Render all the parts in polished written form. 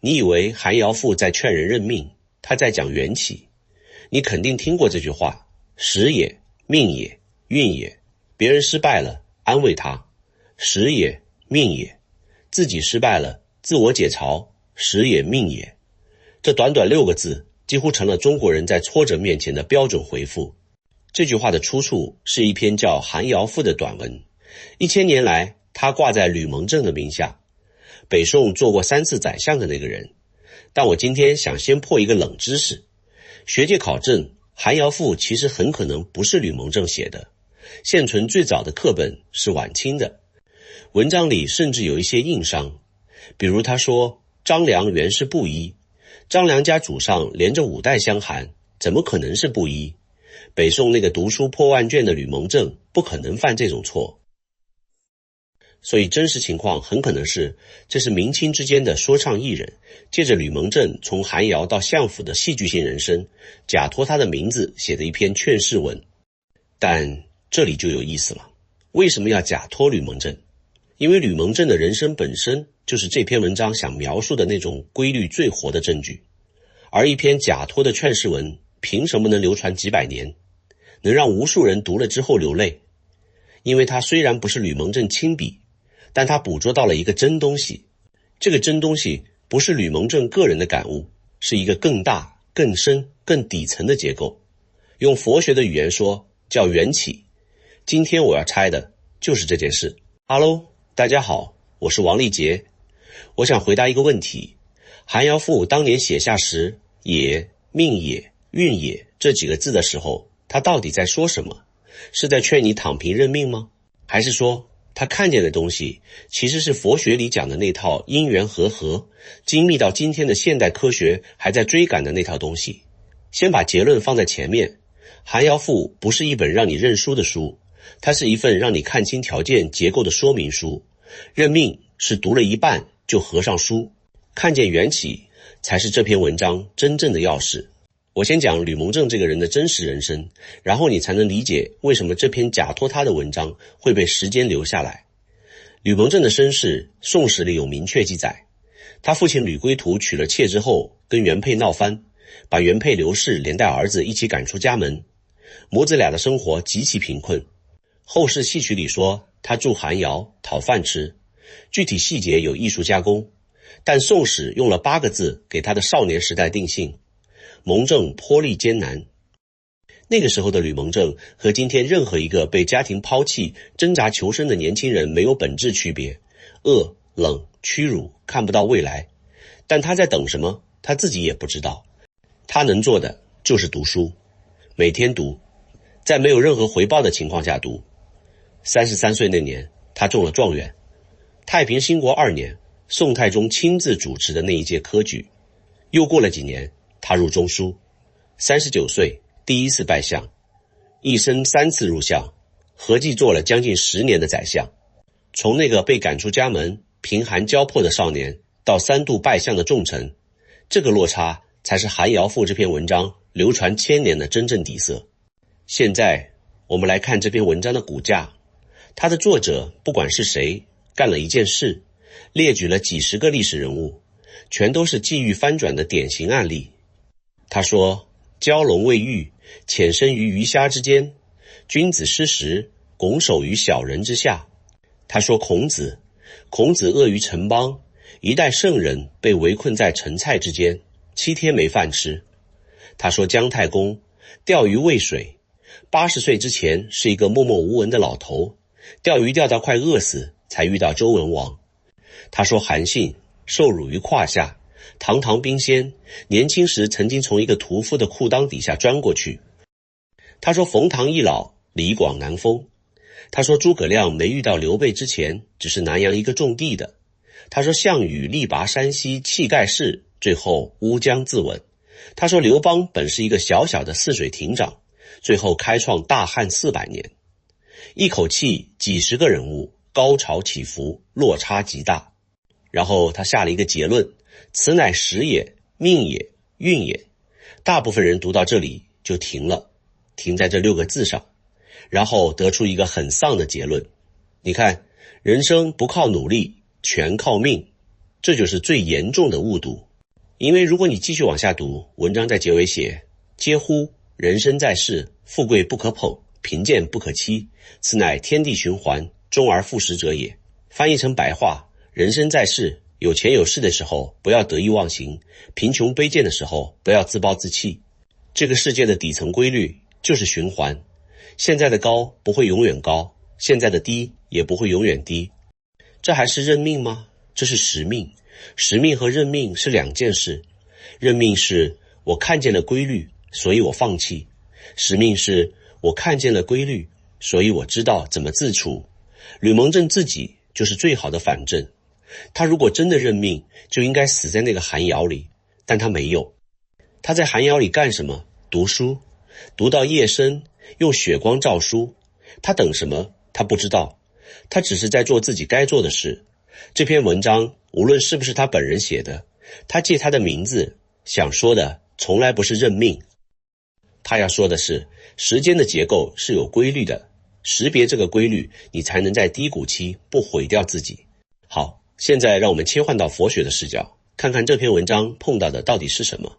你以为韩尧父在劝人认命，他在讲缘起。你肯定听过这句话，时也，命也，运也。别人失败了，安慰他，时也，命也。自己失败了，自我解嘲，时也，命也。这短短6个字，几乎成了中国人在挫折面前的标准回复。这句话的出处是一篇叫《韩尧赋》的短文，1000年来他挂在吕蒙正的名下，北宋做过3次宰相的那个人。但我今天想先破一个冷知识，学界考证，《韩尧赋》其实很可能不是吕蒙正写的，现存最早的课本是晚清的，文章里甚至有一些硬伤，比如他说张良原是布衣，张良家祖上连着5代相寒，怎么可能是布衣？北宋那个读书破万卷的吕蒙正不可能犯这种错。所以真实情况很可能是，这是明清之间的说唱艺人，借着吕蒙正从韩尧到相府的戏剧性人生，假托他的名字写的一篇劝世文。但这里就有意思了，为什么要假托吕蒙正？因为吕蒙正的人生本身就是这篇文章想描述的那种规律最活的证据。而一篇假托的劝世文，凭什么能流传几百年，能让无数人读了之后流泪？因为它虽然不是吕蒙正亲笔，但他捕捉到了一个真东西，这个真东西不是吕蒙正个人的感悟，是一个更大、更深、更底层的结构。用佛学的语言说，叫缘起。今天我要拆的就是这件事。Hello， 大家好，我是王立杰。我想回答一个问题，韩尧赋当年写下时，也、命也、运也这几个字的时候，他到底在说什么？是在劝你躺平认命吗？还是说他看见的东西其实是佛学里讲的那套因缘和合，精密到今天的现代科学还在追赶的那套东西？先把结论放在前面，韩尧赋不是一本让你认输的书，它是一份让你看清条件结构的说明书。认命是读了一半就合上书，看见缘起才是这篇文章真正的钥匙。我先讲吕蒙正这个人的真实人生，然后你才能理解为什么这篇假托他的文章会被时间留下来。吕蒙正的身世，宋史里有明确记载，他父亲吕归途娶了妾之后，跟原配闹翻，把原配刘氏连带儿子一起赶出家门，母子俩的生活极其贫困。后世戏曲里说他住寒窑讨饭吃，具体细节有艺术加工，但宋史用了8个字给他的少年时代定性：蒙正颇历艰难。那个时候的吕蒙正和今天任何一个被家庭抛弃挣扎求生的年轻人没有本质区别，饿、冷、屈辱，看不到未来。但他在等什么，他自己也不知道。他能做的就是读书，每天读，在没有任何回报的情况下读。33岁那年，他中了状元。太平兴国2年，宋太宗亲自主持的那一届科举。又过了几年，他入中书。39岁，第1次拜相，一生3次入相，合计做了将近10年的宰相。从那个被赶出家门、贫寒交迫的少年，到3度拜相的重臣，这个落差才是韩尧赋这篇文章流传1000年的真正底色。现在我们来看这篇文章的骨架，它的作者不管是谁，干了一件事，列举了几十个历史人物，全都是际遇翻转的典型案例。他说，蛟龙未遇，潜身于鱼虾之间，君子失时，拱手于小人之下。他说孔子恶于城邦，一代圣人被围困在陈蔡之间，7天没饭吃。他说姜太公钓鱼喂水，80岁之前是一个默默无闻的老头，钓鱼钓到快饿死才遇到周文王。他说韩信受辱于胯下，堂堂兵仙，年轻时曾经从一个屠夫的裤裆底下钻过去。他说冯唐易老，李广难封。他说诸葛亮没遇到刘备之前，只是南阳一个种地的。他说项羽力拔山兮气盖世，最后乌江自刎。他说刘邦本是一个小小的泗水亭长，最后开创大汉400年。一口气几十个人物，高潮起伏，落差极大。然后他下了一个结论，此乃时也，命也，运也。大部分人读到这里就停了，停在这6个字上，然后得出一个很丧的结论。你看，人生不靠努力，全靠命，这就是最严重的误读。因为如果你继续往下读，文章在结尾写：嗟乎！人生在世，富贵不可捧，贫贱不可欺，此乃天地循环，终而复始者也。翻译成白话，人生在世，有钱有势的时候不要得意忘形，贫穷卑贱的时候不要自暴自弃。这个世界的底层规律就是循环，现在的高不会永远高，现在的低也不会永远低。这还是认命吗？这是实命。实命和认命是两件事。认命是我看见了规律，所以我放弃；实命是我看见了规律，所以我知道怎么自处。吕蒙正自己就是最好的反证。他如果真的认命，就应该死在那个寒窑里，但他没有。他在寒窑里干什么？读书，读到夜深，用血光照书。他等什么？他不知道，他只是在做自己该做的事。这篇文章无论是不是他本人写的，他借他的名字想说的从来不是认命。他要说的是，时间的结构是有规律的，识别这个规律，你才能在低谷期不毁掉自己。好，现在让我们切换到佛学的视角，看看这篇文章碰到的到底是什么。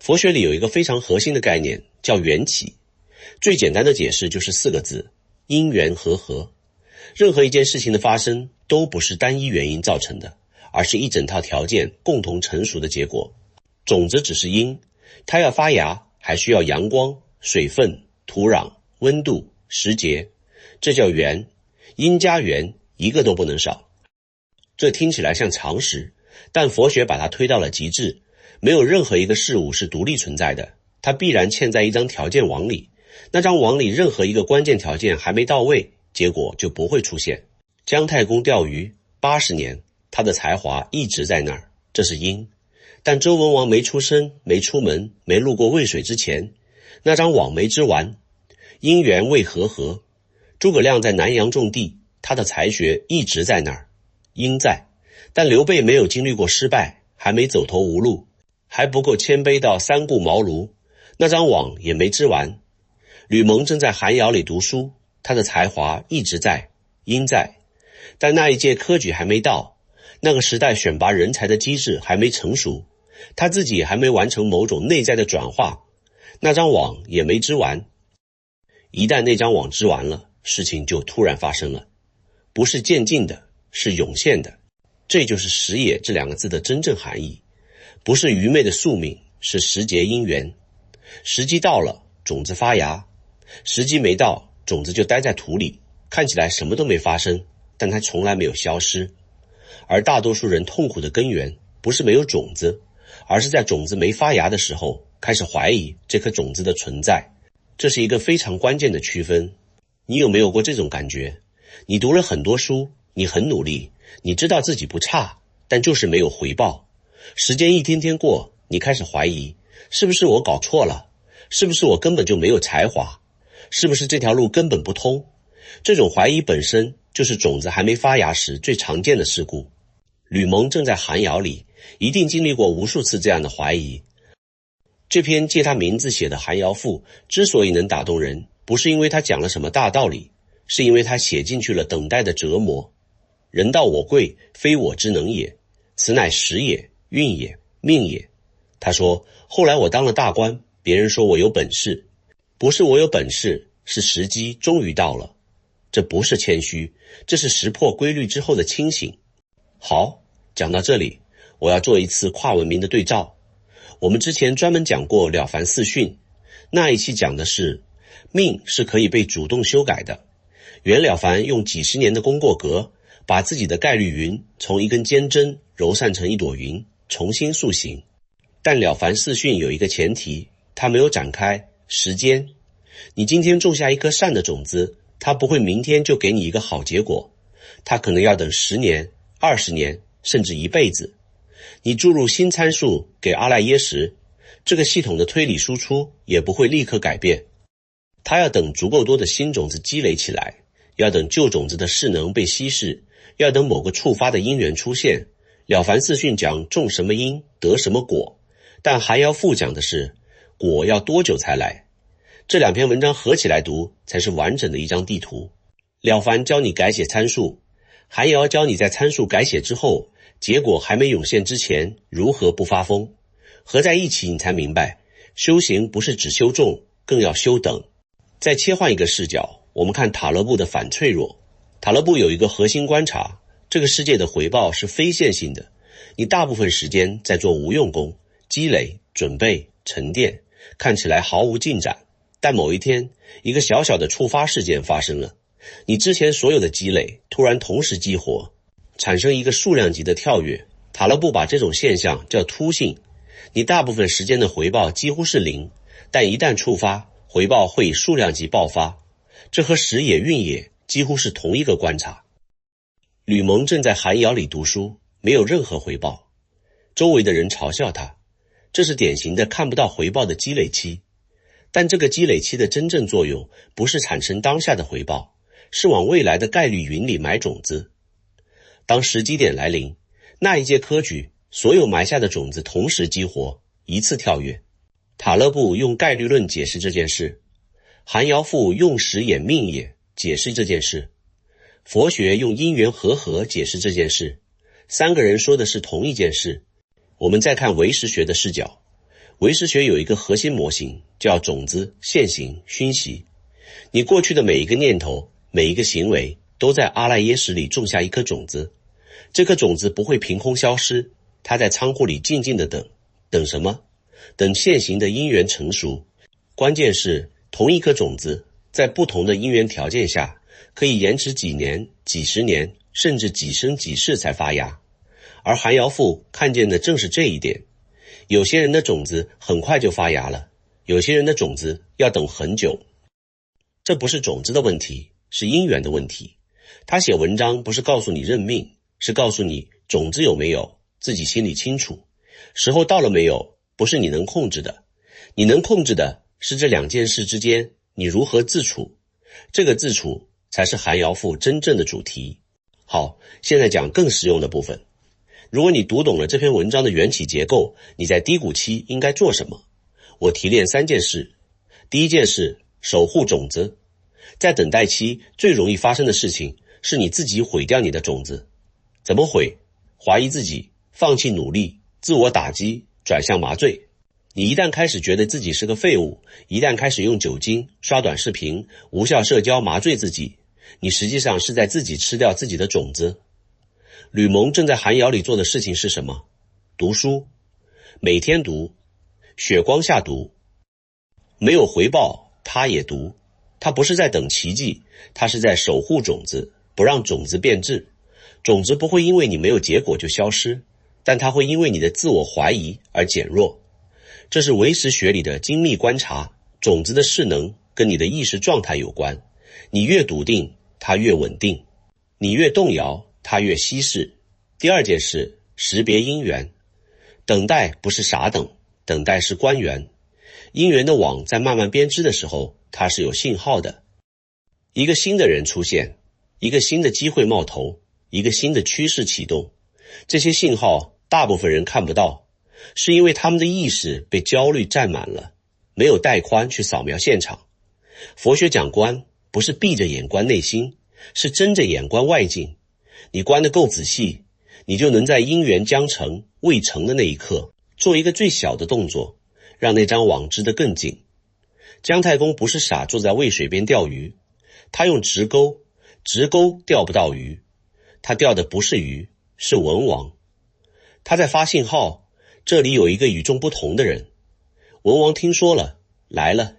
佛学里有一个非常核心的概念，叫缘起。最简单的解释就是4个字：因缘和合。任何一件事情的发生都不是单一原因造成的，而是一整套条件共同成熟的结果。种子只是因，它要发芽还需要阳光、水分、土壤、温度、时节，这叫缘。因加缘一个都不能少。这听起来像常识，但佛学把它推到了极致。没有任何一个事物是独立存在的，它必然嵌在一张条件网里，那张网里任何一个关键条件还没到位，结果就不会出现。姜太公钓鱼80年，他的才华一直在那儿，这是因。但周文王没出生、没出门、没路过渭水之前，那张网没织完，因缘未和合。诸葛亮在南阳种地，他的才学一直在那儿，因在。但刘备没有经历过失败，还没走投无路，还不够谦卑到三顾茅庐，那张网也没织完。吕蒙正在寒窑里读书，他的才华一直在，因在。但那一届科举还没到，那个时代选拔人才的机制还没成熟，他自己还没完成某种内在的转化，那张网也没织完。一旦那张网织完了，事情就突然发生了，不是渐进的，是涌现的。这就是时也这2个字的真正含义，不是愚昧的宿命，是时节因缘。时机到了，种子发芽；时机没到，种子就待在土里，看起来什么都没发生，但它从来没有消失。而大多数人痛苦的根源不是没有种子，而是在种子没发芽的时候开始怀疑这颗种子的存在。这是一个非常关键的区分。你有没有过这种感觉？你读了很多书，你很努力，你知道自己不差，但就是没有回报。时间一天天过，你开始怀疑，是不是我搞错了？是不是我根本就没有才华？是不是这条路根本不通？这种怀疑本身就是种子还没发芽时最常见的事故。吕蒙正在寒窑里，一定经历过无数次这样的怀疑。这篇借他名字写的《寒窑赋》之所以能打动人，不是因为他讲了什么大道理，是因为他写进去了等待的折磨。人道我贵，非我之能也，此乃时也，运也，命也。他说，后来我当了大官，别人说我有本事，不是我有本事，是时机终于到了。这不是谦虚，这是识破规律之后的清醒。好，讲到这里，我要做一次跨文明的对照。我们之前专门讲过《了凡四训》，那一期讲的是命是可以被主动修改的。袁了凡用几十年的功过格，把自己的概率云从一根尖针揉散成一朵云，重新塑形。但了凡四训有一个前提，它没有展开时间。你今天种下一颗善的种子，它不会明天就给你一个好结果，它可能要等10年、20年，甚至一辈子。你注入新参数给阿赖耶识，这个系统的推理输出也不会立刻改变，它要等足够多的新种子积累起来，要等旧种子的势能被稀释，要等某个触发的因缘出现。了凡四训讲种什么因得什么果，但寒窑赋讲的是果要多久才来。这2篇文章合起来读才是完整的一张地图。了凡教你改写参数，寒窑教你在参数改写之后，结果还没涌现之前如何不发疯。合在一起，你才明白，修行不是只修重，更要修等。再切换一个视角，我们看塔勒布的反脆弱。塔勒布有一个核心观察，这个世界的回报是非线性的，你大部分时间在做无用功，积累、准备、沉淀，看起来毫无进展。但某一天，一个小小的触发事件发生了，你之前所有的积累突然同时激活，产生一个数量级的跳跃。塔勒布把这种现象叫突性，你大部分时间的回报几乎是零，但一旦触发，回报会以数量级爆发。这和时也运也几乎是同一个观察。吕蒙正在寒窑里读书，没有任何回报，周围的人嘲笑他，这是典型的看不到回报的积累期。但这个积累期的真正作用不是产生当下的回报，是往未来的概率云里埋种子。当时机点来临，那一届科举所有埋下的种子同时激活，一次跳跃。塔勒布用概率论解释这件事，韩尧赋用时也命也解释这件事，佛学用因缘和合解释这件事。三个人说的是同一件事。我们再看唯识学的视角，唯识学有一个核心模型，叫种子、现行、熏习。你过去的每一个念头，每一个行为，都在阿赖耶识里种下一颗种子。这颗种子不会凭空消失，它在仓库里静静地等。等什么？等现行的因缘成熟。关键是同一颗种子在不同的因缘条件下，可以延迟几年、几十年，甚至几生几世才发芽。而韩尧赋看见的正是这一点。有些人的种子很快就发芽了，有些人的种子要等很久。这不是种子的问题，是因缘的问题。他写文章不是告诉你认命，是告诉你种子有没有，自己心里清楚。时候到了没有，不是你能控制的。你能控制的是这两件事之间你如何自处。这个自处才是韩尧赋真正的主题。好，现在讲更实用的部分。如果你读懂了这篇文章的缘起结构，你在低谷期应该做什么？我提炼3件事。第一件事，守护种子。在等待期最容易发生的事情是你自己毁掉你的种子。怎么毁？怀疑自己，放弃努力，自我打击，转向麻醉。你一旦开始觉得自己是个废物，一旦开始用酒精、刷短视频、无效社交麻醉自己，你实际上是在自己吃掉自己的种子。吕蒙正在寒窑里做的事情是什么？读书，每天读，雪光下读，没有回报他也读。他不是在等奇迹，他是在守护种子，不让种子变质。种子不会因为你没有结果就消失，但它会因为你的自我怀疑而减弱。这是唯识学里的精密观察，种子的势能跟你的意识状态有关。你越笃定，它越稳定；你越动摇，它越稀释。第二件事，识别因缘。等待不是傻等，等待是观缘。因缘的网在慢慢编织的时候，它是有信号的。一个新的人出现，一个新的机会冒头，一个新的趋势启动。这些信号大部分人看不到，是因为他们的意识被焦虑占满了，没有带宽去扫描现场。佛学讲观，不是闭着眼观内心，是睁着眼观外境。你观得够仔细，你就能在因缘将成未成的那一刻，做一个最小的动作，让那张网织得更紧。姜太公不是傻坐在渭水边钓鱼，他用直钩，直钩钓不到鱼，他钓的不是鱼，是文王。他在发信号，这里有一个与众不同的人。文王听说了，来了。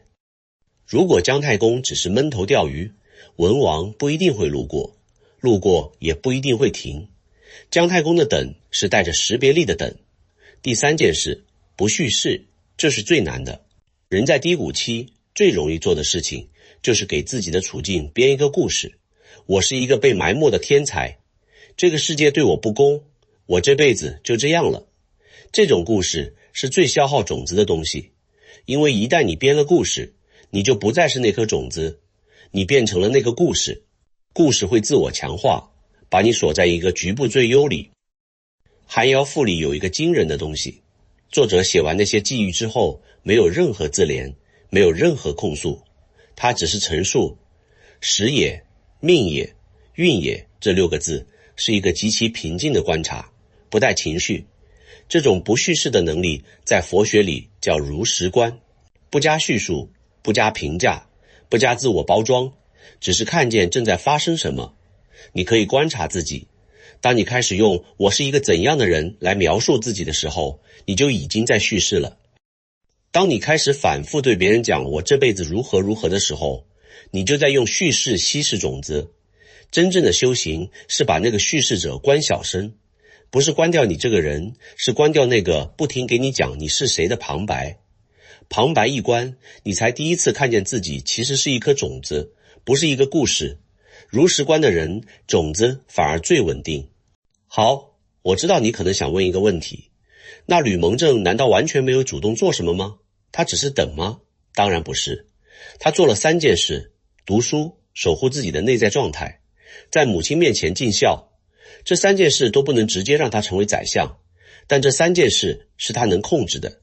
如果姜太公只是闷头钓鱼，文王不一定会路过，路过也不一定会停。姜太公的等是带着识别力的等。第三件事，不叙事，这是最难的。人在低谷期最容易做的事情，就是给自己的处境编一个故事。我是一个被埋没的天才，这个世界对我不公，我这辈子就这样了。这种故事是最消耗种子的东西，因为一旦你编了故事，你就不再是那颗种子，你变成了那个故事。故事会自我强化，把你锁在一个局部最优里。寒窑赋里有一个惊人的东西，作者写完那些际遇之后，没有任何自怜，没有任何控诉，他只是陈述时也、命也、运也这6个字是一个极其平静的观察，不带情绪。这种不叙事的能力在佛学里叫如实观，不加叙述，不加评价，不加自我包装，只是看见正在发生什么。你可以观察自己，当你开始用我是一个怎样的人来描述自己的时候，你就已经在叙事了。当你开始反复对别人讲我这辈子如何如何的时候，你就在用叙事稀释种子。真正的修行是把那个叙事者关小声，不是关掉你这个人，是关掉那个不停给你讲你是谁的旁白。旁白一关，你才第一次看见自己其实是一颗种子，不是一个故事。如实观的人，种子反而最稳定。好，我知道你可能想问一个问题，那吕蒙正难道完全没有主动做什么吗？他只是等吗？当然不是，他做了3件事：读书，守护自己的内在状态，在母亲面前尽孝。这3件事都不能直接让他成为宰相，但这3件事是他能控制的。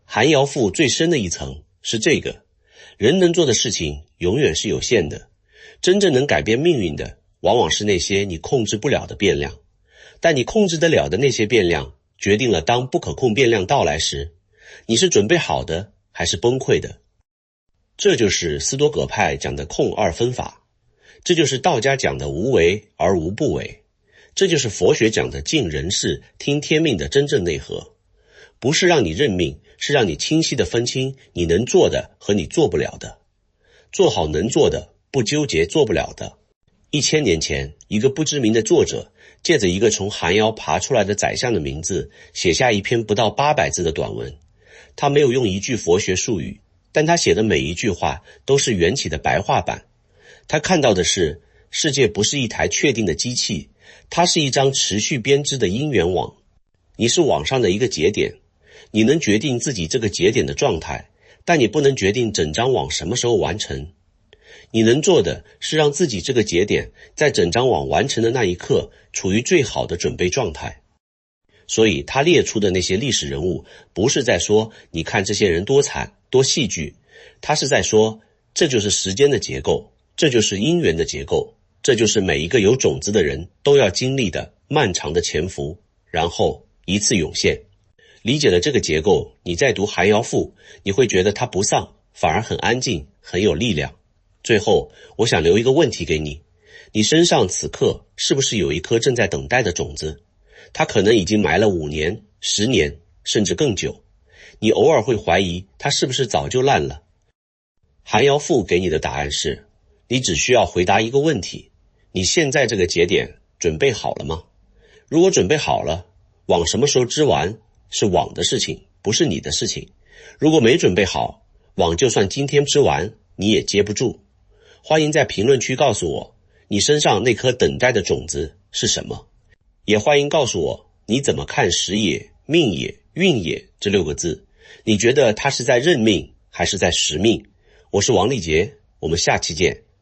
寒窑赋最深的一层是这个：人能做的事情永远是有限的，真正能改变命运的往往是那些你控制不了的变量，但你控制得了的那些变量决定了当不可控变量到来时，你是准备好的还是崩溃的。这就是斯多葛派讲的空二分法，这就是道家讲的无为而无不为，这就是佛学讲的尽人事听天命的真正内核。不是让你认命，是让你清晰地分清你能做的和你做不了的，做好能做的，不纠结做不了的。1000年前，一个不知名的作者借着一个从寒窑爬出来的宰相的名字，写下一篇不到800字的短文。他没有用一句佛学术语，但他写的每一句话都是缘起的白话版。他看到的是，世界不是一台确定的机器，它是一张持续编织的因缘网。你是网上的一个节点，你能决定自己这个节点的状态，但你不能决定整张网什么时候完成。你能做的是让自己这个节点在整张网完成的那一刻处于最好的准备状态。所以他列出的那些历史人物，不是在说你看这些人多惨多戏剧，他是在说这就是时间的结构，这就是因缘的结构，这就是每一个有种子的人都要经历的漫长的潜伏，然后一次涌现。理解了这个结构，你再读寒窑赋，你会觉得它不丧，反而很安静，很有力量。最后，我想留一个问题给你，你身上此刻是不是有一颗正在等待的种子？它可能已经埋了5年、10年，甚至更久。你偶尔会怀疑它是不是早就烂了。寒窑赋给你的答案是，你只需要回答一个问题：你现在这个节点准备好了吗？如果准备好了，网什么时候织完是网的事情，不是你的事情。如果没准备好，网就算今天织完，你也接不住。欢迎在评论区告诉我，你身上那颗等待的种子是什么？也欢迎告诉我，你怎么看时也、命也、运也这6个字？你觉得它是在认命，还是在识命？我是王立杰，我们下期见。